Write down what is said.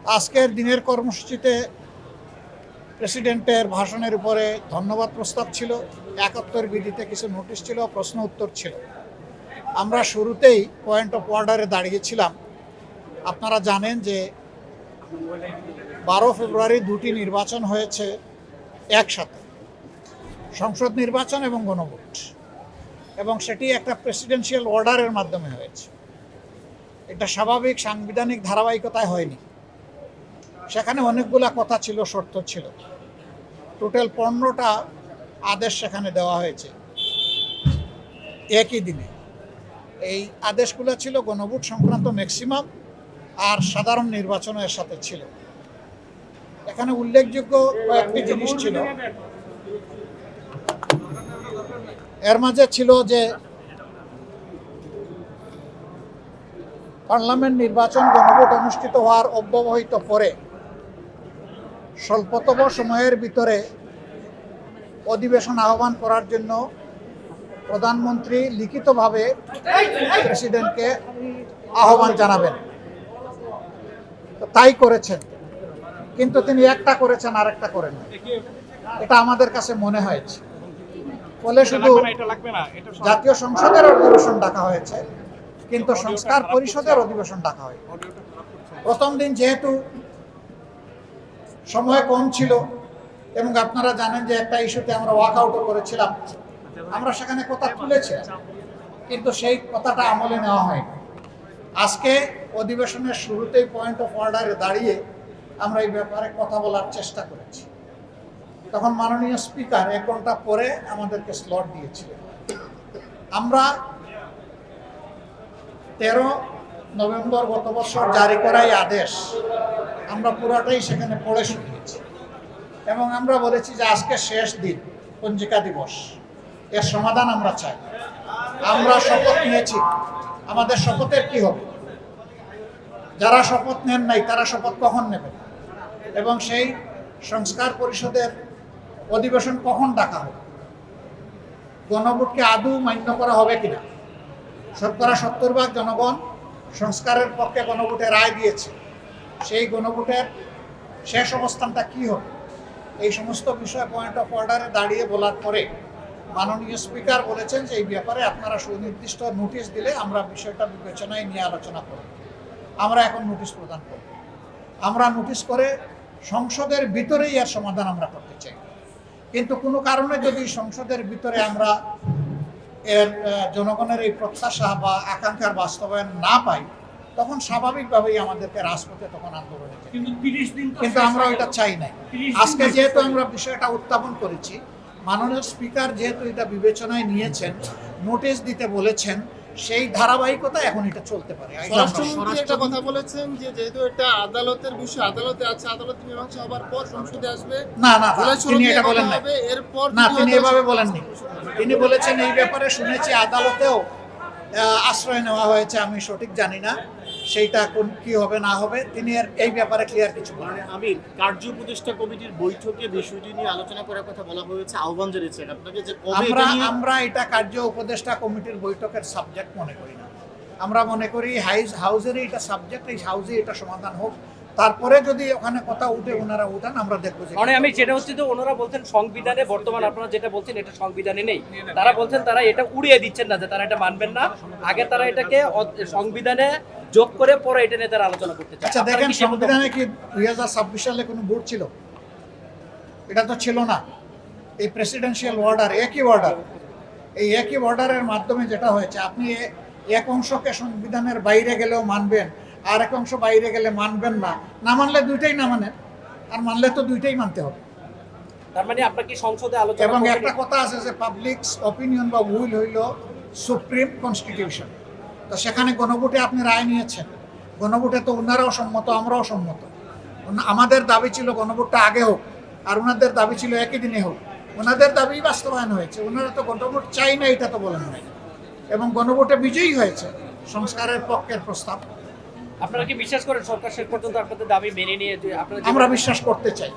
আজকের দিনের কর্মসূচিতে প্রেসিডেন্টের ভাষণের উপরে ধন্যবাদ প্রস্তাব ছিল, ৭১ বিধিতে কিছু নোটিশ ছিল, প্রশ্ন উত্তর ছিল। আমরা শুরুতেই পয়েন্ট অফ অর্ডারে দাঁড়িয়েছিলাম। আপনারা জানেন যে 12 ফেব্রুয়ারি দুটি নির্বাচন হয়েছে একসাথে, সংসদ নির্বাচন এবং গণভোট, এবং সেটি একটা প্রেসিডেন্সিয়াল অর্ডারের মাধ্যমে হয়েছে। এটা স্বাভাবিক সাংবিধানিক ধারাবাহিকতায় হয়নি। সেখানে অনেকগুলা কথা ছিল, শর্ত ছিল। টোটাল 15টা আদেশ সেখানে দেওয়া হয়েছে একই দিনে। এই আদেশগুলো ছিল গণভোট সংক্রান্ত ম্যাক্সিমাম, আর সাধারণ নির্বাচনের সাথে ছিল। এখানে উল্লেখযোগ্য কয়েকটি জিনিস ছিল। এর মাঝে ছিল যে পার্লামেন্ট নির্বাচন গণভোট অনুষ্ঠিত হওয়ার অব্যবহিত পরে স্বল্পতম সময়ের ভিতরে অধিবেশন আহ্বান করার জন্য প্রধানমন্ত্রী লিখিতভাবে প্রেসিডেন্টকে আহ্বান জানাবেন। তো তাই করেছেন, কিন্তু তিনি একটা করেছেন আর একটা করেন। এটা আমাদের কাছে মনে হয়েছে। ফলে শুধু জাতীয় সংসদের অধিবেশন ডাকা হয়েছে, কিন্তু সংস্কার পরিষদের অধিবেশন ডাকা হয়। প্রথম দিন যেহেতু সময় কম ছিল, এবং আপনারা জানেন যে একটা ইস্যুতে আমরা ওয়াকআউটও করেছিলাম, আমরা সেখানে কথা তুলেছিলাম, কিন্তু সেই কথাটা আমলে নেওয়া হয়নি। আজকে অধিবেশনের শুরুতেই পয়েন্ট অফ অর্ডারে দাঁড়িয়ে আমরা এই ব্যাপারে কথা বলার চেষ্টা করেছি। তখন মাননীয় স্পিকার 1 ঘন্টা পরে আমাদেরকে স্লট দিয়েছিলেন। আমরা 13 নভেম্বর গত বছর জারি করা এই আদেশ আমরা পুরোটাই সেখানে পড়ে শুনিয়েছি, এবং আমরা বলেছি যে আজকে শেষ দিন, পঞ্জিকা দিবস, এর সমাধান আমরা চাই। আমরা শপথ নিয়েছি, আমাদের শপথের কি হবে? যারা শপথ নেন নাই তারা শপথ কখন নেবেন, এবং সেই সংস্কার পরিষদের অধিবেশন কখন ডাকা হবে? গণভোটকে আদৌ মান্য করা হবে কিনা? 70% জনগণ সংস্কারের পক্ষে গণভোটে রায় দিয়েছে। সেই গণভোটের শেষ অবস্থানটা কি হবে? এই সমস্ত বিষয় পয়েন্ট অফ অর্ডারে দাঁড়িয়ে বলার পরে মাননীয় স্পিকার বলেছেন যে এই ব্যাপারে আপনারা সুনির্দিষ্ট নোটিশ দিলে আমরা বিষয়টা বিবেচনায় নিয়ে আলোচনা করব। আমরা এখন নোটিশ প্রদান করব। আমরা নোটিশ করে সংসদের ভিতরেই এর সমাধান আমরা করতে চাই, কিন্তু কোনো কারণে যদি সংসদের ভিতরে আমরা এর জনগণের এই প্রত্যাশা বা আকাঙ্ক্ষার বাস্তবায়ন না পাই, তখন স্বাভাবিকভাবেই আমাদেরকে রাজপথে তখন আন্দোলনে যাই। কিন্তু আমরা ওইটা চাই নাই। আজকে যেহেতু আমরা বিষয়টা উত্থাপন করেছি, মাননীয় স্পিকার যেহেতু এটা বিবেচনায় নিয়েছেন, নোটিশ দিতে বলেছেন, সেই ধারাবাহিকতা এখন এটা চলতে পারে। স্বরাষ্ট্রমন্ত্রী একটা কথা বলেছেন যে যেহেতু এটা আদালতের বিষয়, আদালতে আছে, আদালত মীমাংসা হবার পর সংসদে আসবে। না, তিনি এটা বলেন না। এরপর না, তিনি এভাবে বলেননি। তিনি বলেছেন এই ব্যাপারে শুনেছি আদালতেও আশ্রয় নেওয়া হয়েছে, আমি সঠিক জানি না সেইটা কোন কি হবে না হবে। তিনি এই ব্যাপারে ক্লিয়ার কিছু বলেন। আমি কার্য উপদেষ্টা কমিটির বৈঠকে বিষয়টি নিয়ে আলোচনা করার কথা বলা হয়েছে, আহ্বান জানিয়েছেন আপনাকে যে আমরা এটা কার্য উপদেষ্টা কমিটির বৈঠকের সাবজেক্ট মনে করি না। আমরা মনে করি হাউজেরই এটা সাবজেক্ট, এই হাউজে এটা সমাধান হোক, তারপরে যদি ওখানে কথা উঠে ওনারা উঠান আমরা দেখবো। মানে আমি যেটা হচ্ছে তো ওনারা বলছেন সংবিধানে বর্তমান আপনারা যেটা বলছেন এটা সংবিধানে নেই। তারা বলছেন তারা এটা উড়িয়ে দিচ্ছেন না, যে তারা এটা মানবেন না, আগে তারা এটাকে সংবিধানে যোগ করে পরে এটা নিয়ে তারা আলোচনা করতে চায়। আচ্ছা দেখেন, সংবিধানে কি 2026 সালে কোনো ভোট ছিল? এটা তো ছিল না। এই প্রেসিডেন্সিয়াল অর্ডার, একই অর্ডার, এই একই অর্ডারের মাধ্যমে যেটা হয়েছে, আপনি এক অংশকে সংবিধানের বাইরে গেলেও মানবেন, আর এক অংশ বাইরে গেলে মানবেন না। না মানলে দুইটাই না মানেন, আর মানলে তো দুইটাই মানতে হবে। তার মানে আপনার কি সংসদে আলোচনা? এবং একটা কথা আছে যে পাবলিক অপিনিয়ন বা উইল হইল সুপ্রিম কনস্টিটিউশন। তো সেখানে গণভোটে আপনি রায় নিয়েছেন, গণভোটে তো ওনারাও সম্মত, আমরাও সম্মত। আমাদের দাবি ছিল গণভোটটা আগে হোক, আর ওনাদের দাবি ছিল একই দিনে হোক। ওনাদের দাবি বাস্তবায়ন হয়েছে, ওনারা তো গণভোট চাই না এটা তো বলেন নাই, এবং গণভোটে বিজয়ী হয়েছে সংস্কারের পক্ষের প্রস্তাব। আপনারা কি বিশ্বাস করেন সরকার শেষ পর্যন্ত আপনাদের দাবি মেনে নিয়ে? আমরা বিশ্বাস করতে চাই।